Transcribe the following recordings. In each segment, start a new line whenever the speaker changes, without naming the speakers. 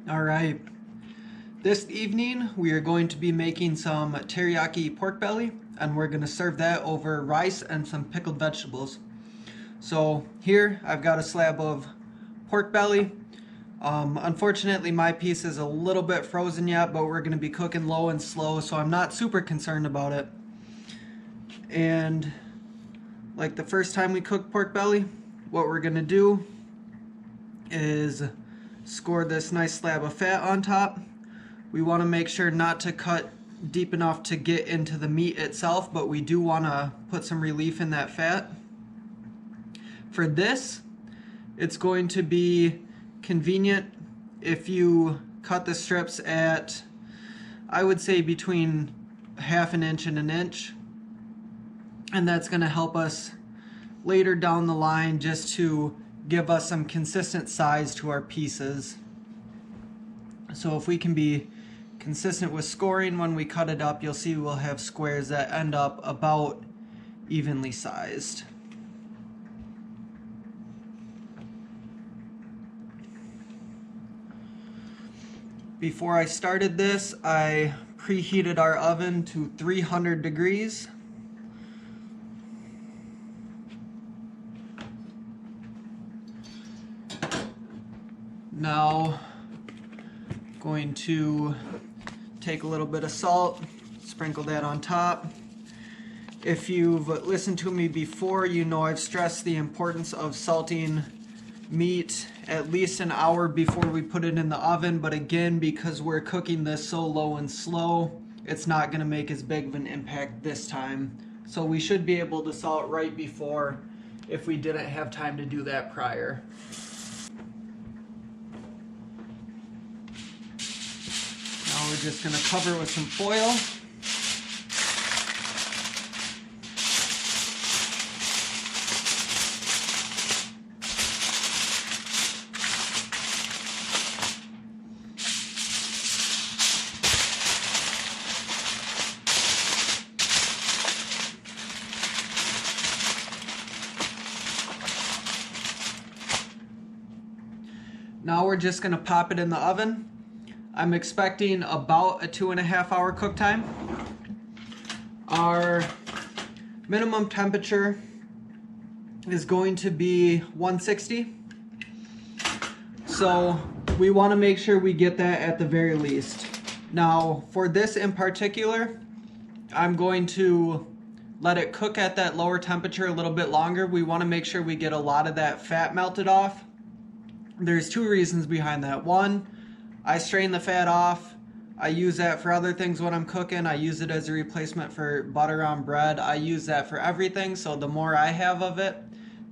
All right. This evening we are going to be making some teriyaki pork belly, and we're going to serve that over rice and some pickled vegetables. So here I've got a slab of pork belly. Unfortunately my piece is a little bit frozen yet, but we're going to be cooking low and slow, so I'm not super concerned about it. And like the first time we cook pork belly, what we're going to do is score this nice slab of fat on top. We want to make sure not to cut deep enough to get into the meat itself, but we do want to put some relief in that fat. For this, it's going to be convenient if you cut the strips at, I would say, between half an inch and an inch. And that's going to help us later down the line just to give us some consistent size to our pieces. So if we can be consistent with scoring when we cut it up, you'll see we'll have squares that end up about evenly sized. Before I started this, I preheated our oven to 300 degrees. Now, going to take a little bit of salt, sprinkle that on top. If you've listened to me before, you know I've stressed the importance of salting meat at least an hour before we put it in the oven, but again, because we're cooking this so low and slow, it's not going to make as big of an impact this time. So we should be able to salt right before if we didn't have time to do that prior. Now we're just going to cover with some foil. Now we're just going to pop it in the oven. I'm expecting about a 2.5 hour cook time. Our minimum temperature is going to be 160. So we want to make sure we get that at the very least. Now for this in particular, I'm going to let it cook at that lower temperature a little bit longer. We want to make sure we get a lot of that fat melted off. There's two reasons behind that. One, I strain the fat off. I use that for other things when I'm cooking. I use it as a replacement for butter on bread. I use that for everything, so the more I have of it,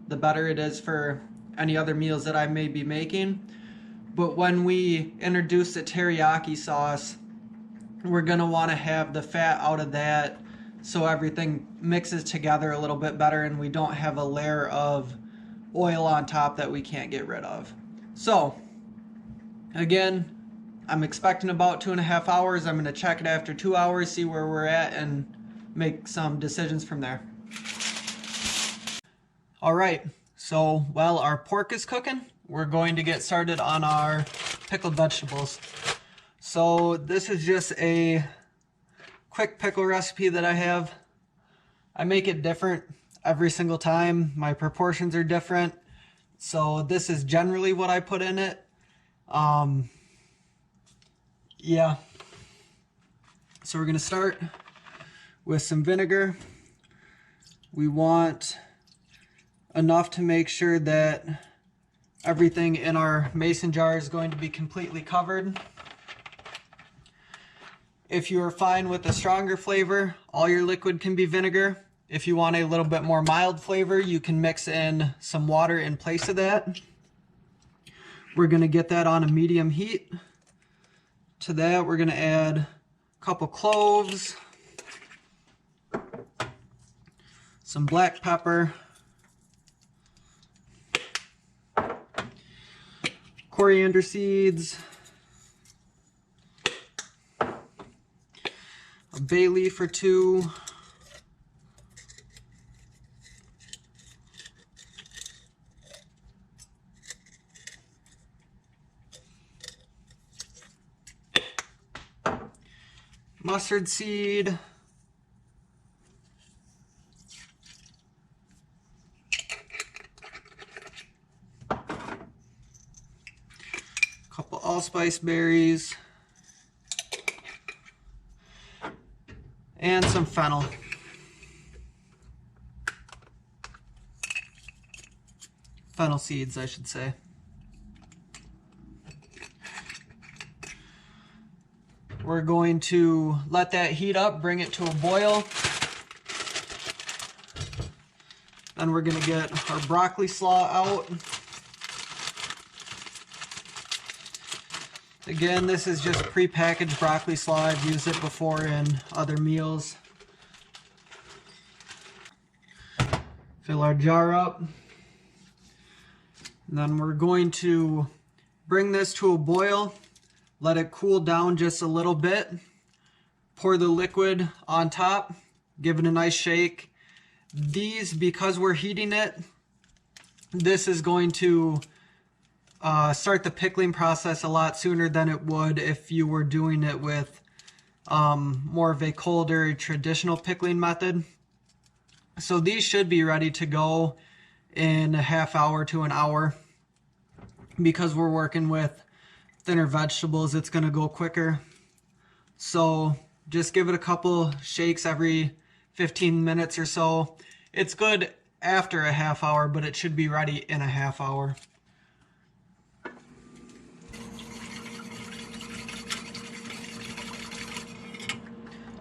the better it is for any other meals that I may be making. But when we introduce the teriyaki sauce, we're going to want to have the fat out of that so everything mixes together a little bit better and we don't have a layer of oil on top that we can't get rid of. So, again, I'm expecting about 2.5 hours. I'm going to check it after 2 hours, see where we're at, and make some decisions from there. Alright, so while our pork is cooking, we're going to get started on our pickled vegetables. So this is just a quick pickle recipe that I have. I make it different every single time. My proportions are different. So this is generally what I put in it. Yeah. So we're going to start with some vinegar. We want enough to make sure that everything in our mason jar is going to be completely covered. If you are fine with a stronger flavor, all your liquid can be vinegar. If you want a little bit more mild flavor, you can mix in some water in place of that. We're going to get that on a medium heat. To that, we're going to add a couple cloves, some black pepper, coriander seeds, a bay leaf or two, mustard seed, couple allspice berries, and some fennel. Fennel seeds, I should say. We're going to let that heat up, bring it to a boil. Then we're going to get our broccoli slaw out. Again, this is just pre-packaged broccoli slaw. I've used it before in other meals. Fill our jar up. And then we're going to bring this to a boil, let it cool down just a little bit, pour the liquid on top, give it a nice shake. These, because we're heating it, this is going to start the pickling process a lot sooner than it would if you were doing it with more of a colder traditional pickling method. So these should be ready to go in a half hour to an hour. Because we're working with thinner vegetables, it's going to go quicker. So just give it a couple shakes every 15 minutes or so. It's good after a half hour, but it should be ready in a half hour.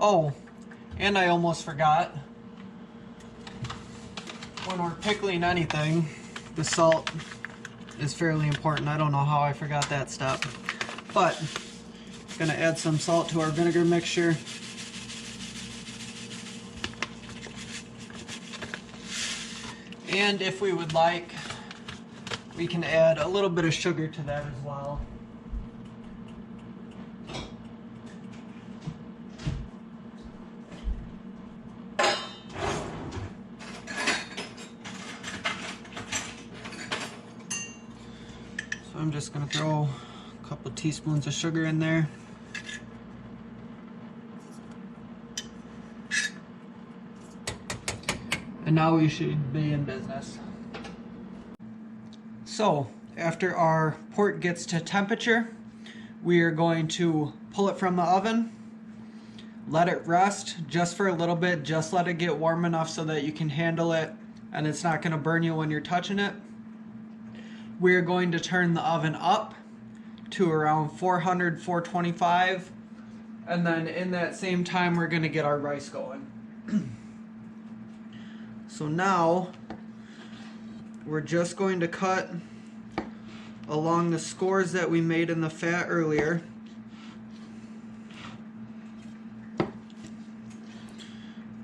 Oh, and I almost forgot. When we're pickling anything, the salt is fairly important. I don't know how I forgot that step. But I'm gonna add some salt to our vinegar mixture. And if we would like, we can add a little bit of sugar to that as well. I'm just going to throw a couple teaspoons of sugar in there. And now we should be in business. So, after our pork gets to temperature, we are going to pull it from the oven, let it rest just for a little bit, just let it get warm enough so that you can handle it and it's not going to burn you when you're touching it. We're going to turn the oven up to around 400, 425, and then in that same time we're going to get our rice going. So now we're just going to cut along the scores that we made in the fat earlier.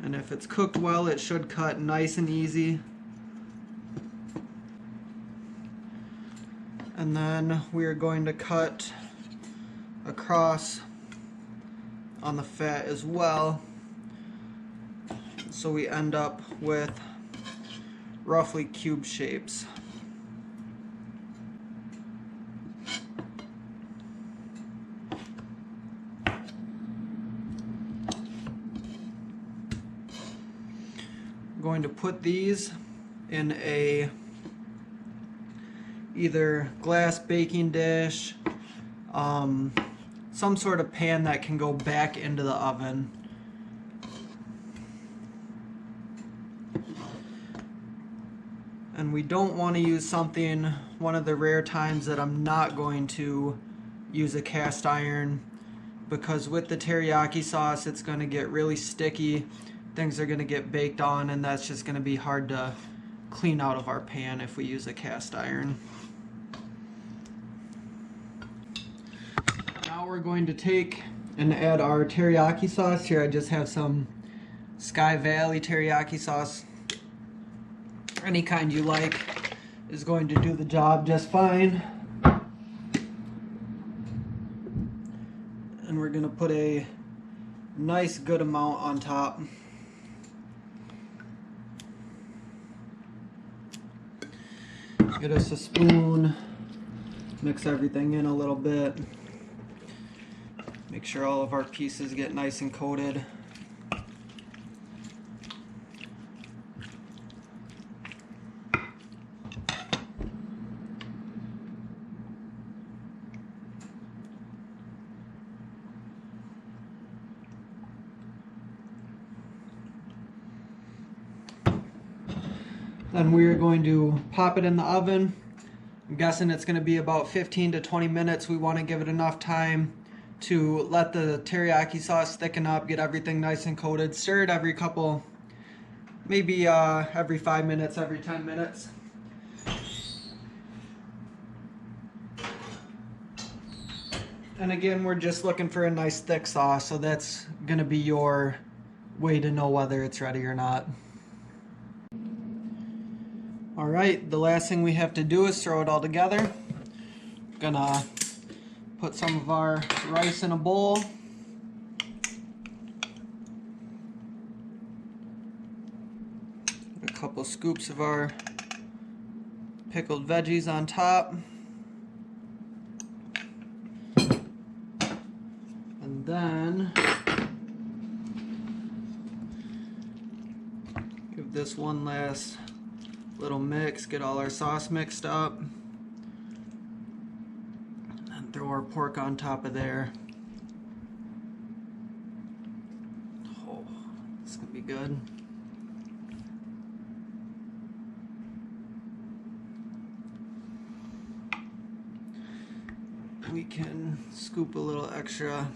And if it's cooked well, it should cut nice and easy. And then we are going to cut across on the fat as well, so we end up with roughly cube shapes. I'm going to put these in a either glass baking dish, some sort of pan that can go back into the oven. And we don't want to use something, one of the rare times that I'm not going to use a cast iron, because with the teriyaki sauce it's going to get really sticky, things are going to get baked on, and that's just going to be hard to clean out of our pan if we use a cast iron. Now we're going to take and add our teriyaki sauce. Here I just have some Sky Valley teriyaki sauce. Any kind you like is going to do the job just fine. And we're going to put a nice good amount on top. Get us a spoon, mix everything in a little bit. Make sure all of our pieces get nice and coated. Then we are going to pop it in the oven. I'm guessing it's going to be about 15 to 20 minutes. We want to give it enough time to let the teriyaki sauce thicken up, get everything nice and coated. Stir it every couple, maybe every 5 minutes, every 10 minutes. And again, we're just looking for a nice thick sauce, so that's going to be your way to know whether it's ready or not. Alright, the last thing we have to do is throw it all together. Gonna put some of our rice in a bowl. A couple scoops of our pickled veggies on top. And then give this one last little mix, get all our sauce mixed up, and throw our pork on top of there. Oh, this could be good. We can scoop a little extra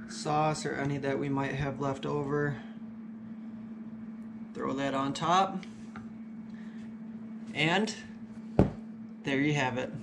sauce or any that we might have left over, throw that on top. And there you have it.